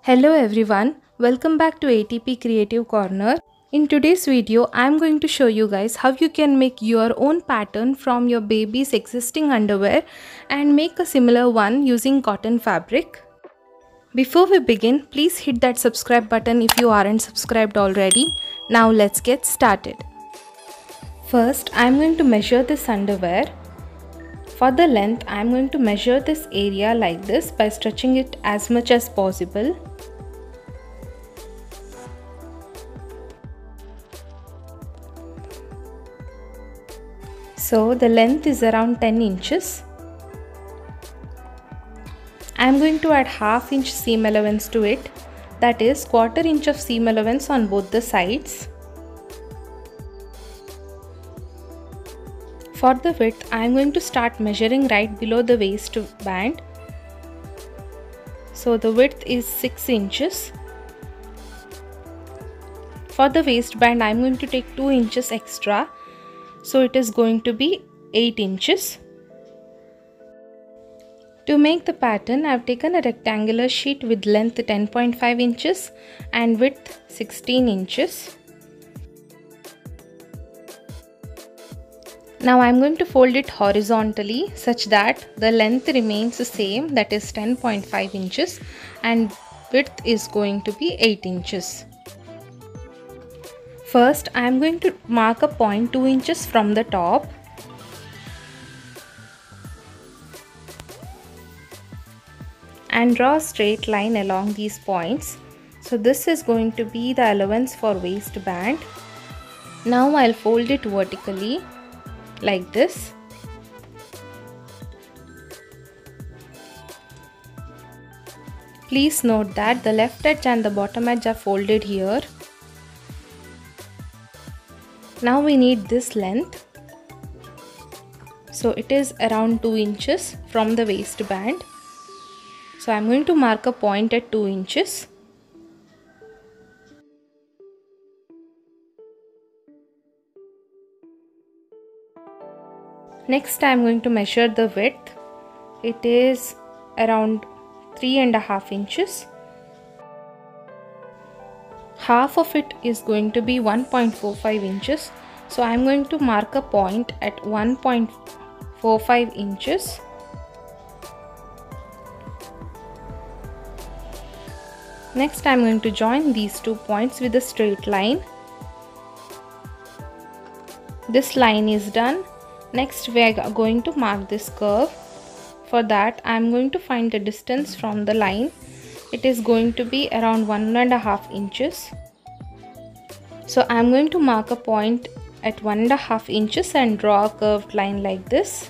Hello everyone, welcome back to ATP Creative Corner. In today's video, I am going to show you guys how you can make your own pattern from your baby's existing underwear and make a similar one using cotton fabric. Before we begin, please hit that subscribe button if you aren't subscribed already. Now let's get started. First, I am going to measure this underwear. For the length, I am going to measure this area like this by stretching it as much as possible. So the length is around 10 inches. I am going to add half inch seam allowance to it, that is quarter inch of seam allowance on both the sides. For the width, I am going to start measuring right below the waistband. So the width is 6 inches. For the waistband, I am going to take 2 inches extra. So it is going to be 8 inches. To make the pattern, I have taken a rectangular sheet with length 10.5 inches and width 16 inches. Now I am going to fold it horizontally such that the length remains the same, that is 10.5 inches, and width is going to be 8 inches. First, I am going to mark a point 2 inches from the top. And draw a straight line along these points. So this is going to be the allowance for waistband. Now I'll fold it vertically like this. Please note that the left edge and the bottom edge are folded here. Now we need this length. So it is around 2 inches from the waistband. So I am going to mark a point at 2 inches. Next, I am going to measure the width. It is around 3.5 inches. Half of it is going to be 1.45 inches. So I am going to mark a point at 1.45 inches. Next, I am going to join these 2 points with a straight line. This line is done. Next, we are going to mark this curve. For that, I am going to find the distance from the line. It is going to be around 1.5 inches. So I am going to mark a point at 1.5 inches and draw a curved line like this.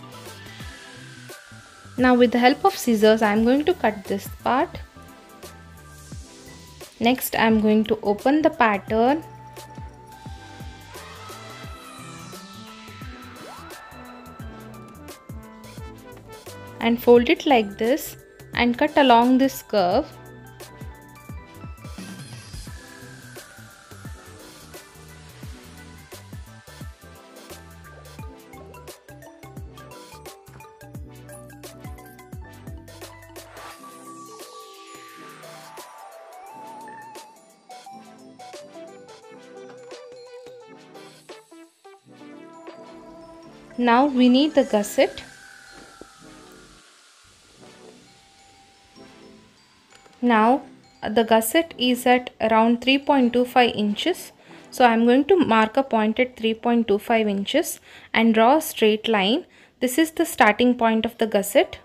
Now with the help of scissors, I am going to cut this part. Next, I am going to open the pattern. And fold it like this and cut along this curve. Now we need the gusset. Now the gusset is at around 3.25 inches. So I am going to mark a point at 3.25 inches and draw a straight line. This is the starting point of the gusset.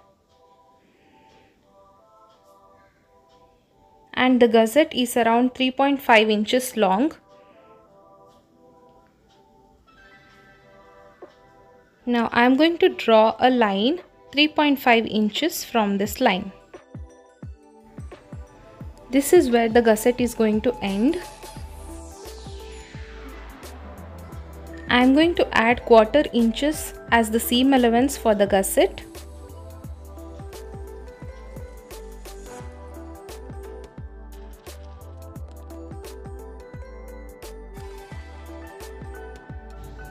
And the gusset is around 3.5 inches long. Now I am going to draw a line 3.5 inches from this line. This is where the gusset is going to end. I am going to add quarter inches as the seam allowance for the gusset.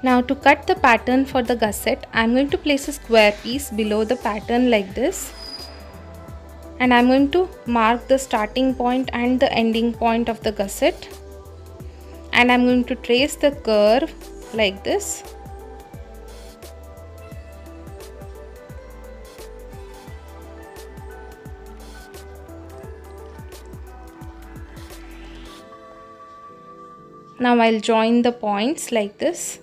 Now to cut the pattern for the gusset, I am going to place a square piece below the pattern like this. And I'm going to mark the starting point and the ending point of the gusset, and I'm going to trace the curve like this. Now I'll join the points like this.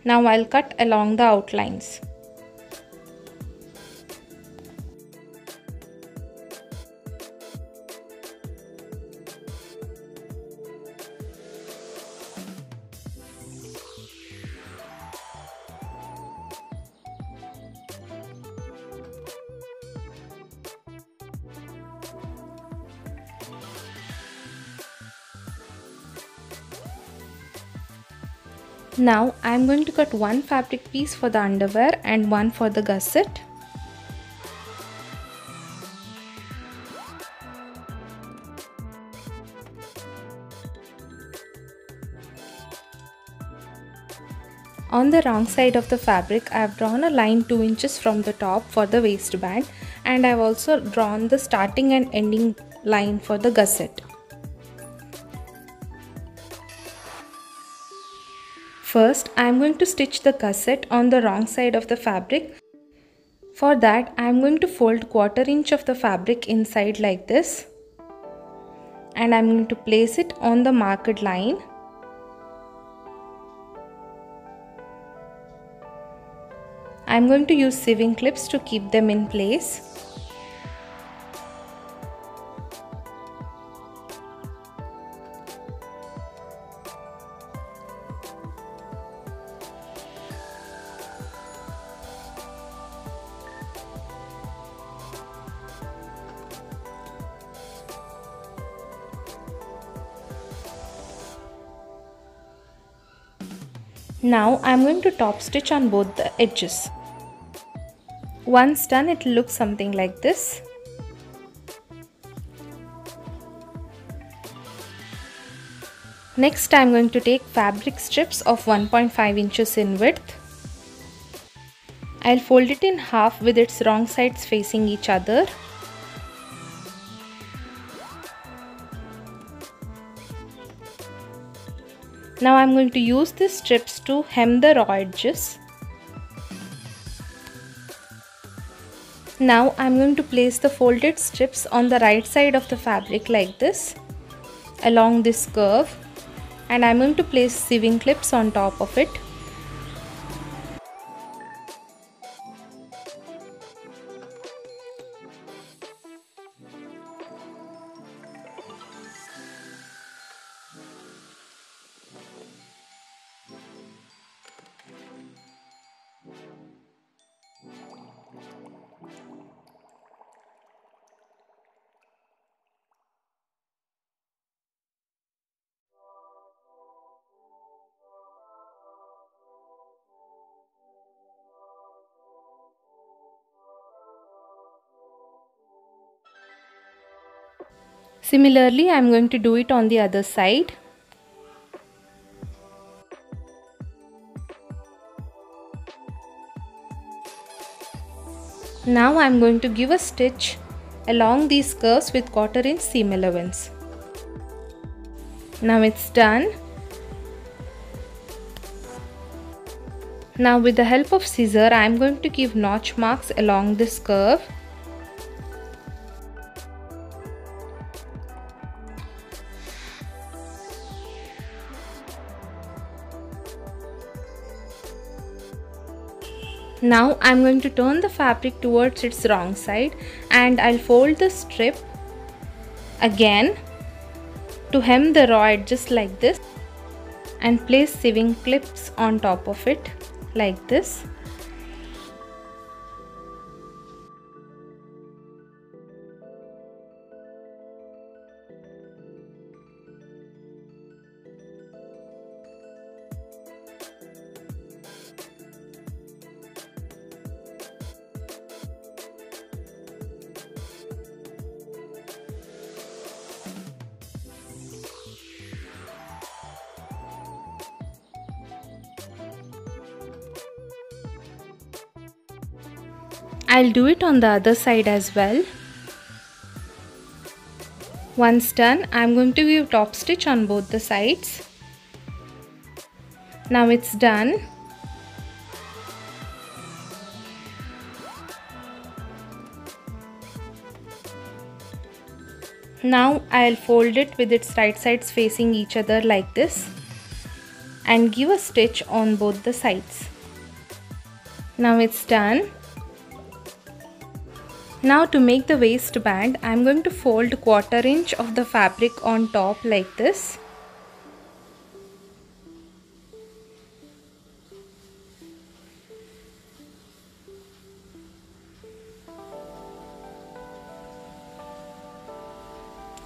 Now I'll cut along the outlines. Now I am going to cut one fabric piece for the underwear and one for the gusset. On the wrong side of the fabric, I have drawn a line 2 inches from the top for the waistband, and I have also drawn the starting and ending line for the gusset. First, I am going to stitch the gusset on the wrong side of the fabric. For that, I am going to fold 1/4 inch of the fabric inside like this, and I am going to place it on the marked line. I am going to use sewing clips to keep them in place. Now I am going to top stitch on both the edges. Once done, it will look something like this. Next, I am going to take fabric strips of 1.5 inches in width. I'll fold it in half with its wrong sides facing each other. Now I'm going to use these strips to hem the raw edges. Now I'm going to place the folded strips on the right side of the fabric like this, along this curve, and I'm going to place sewing clips on top of it. Similarly, I am going to do it on the other side. Now I am going to give a stitch along these curves with 1/4 inch seam allowance. Now it's done. Now with the help of scissor, I am going to give notch marks along this curve. Now I am going to turn the fabric towards its wrong side, and I'll fold the strip again to hem the raw edges like this and place sewing clips on top of it like this. I'll do it on the other side as well. Once done, I'm going to give top stitch on both the sides. Now it's done. Now I'll fold it with its right sides facing each other like this and give a stitch on both the sides. Now it's done. Now to make the waistband, I'm going to fold 1/4 inch of the fabric on top like this.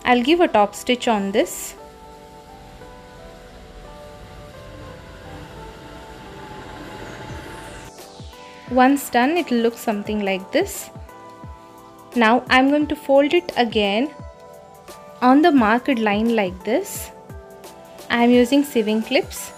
I'll give a top stitch on this. Once done, it will look something like this. Now I'm going to fold it again on the marked line like this. I'm using sewing clips.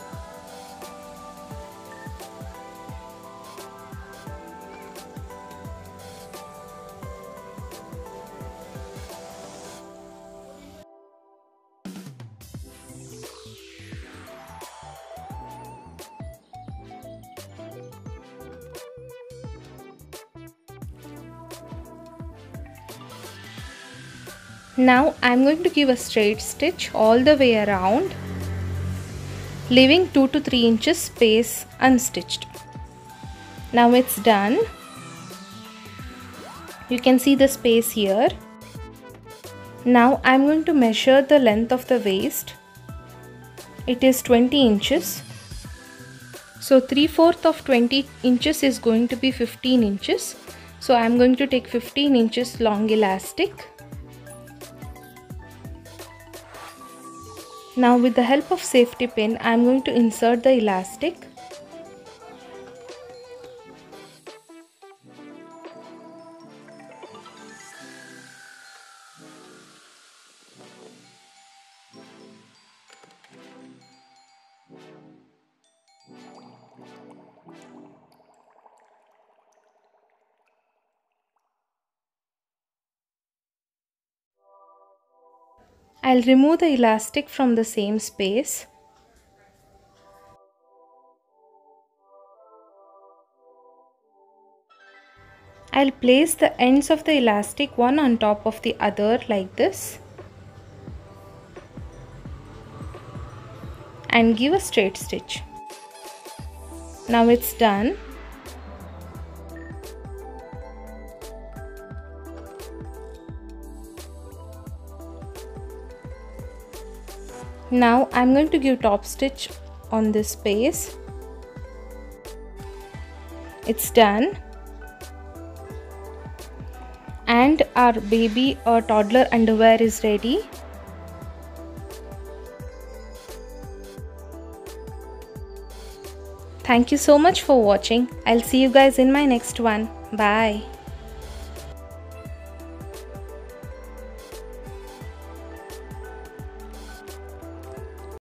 Now I'm going to give a straight stitch all the way around, leaving 2 to 3 inches space unstitched. Now it's done. You can see the space here. Now I'm going to measure the length of the waist. It is 20 inches. So 3/4 of 20 inches is going to be 15 inches. So I'm going to take 15 inches long elastic. Now with the help of safety pin, I am going to insert the elastic. I'll remove the elastic from the same space. I'll place the ends of the elastic one on top of the other like this and give a straight stitch. Now it's done. Now I'm going to give top stitch on this space. It's done. And our baby or toddler underwear is ready. Thank you so much for watching. I'll see you guys in my next one. Bye.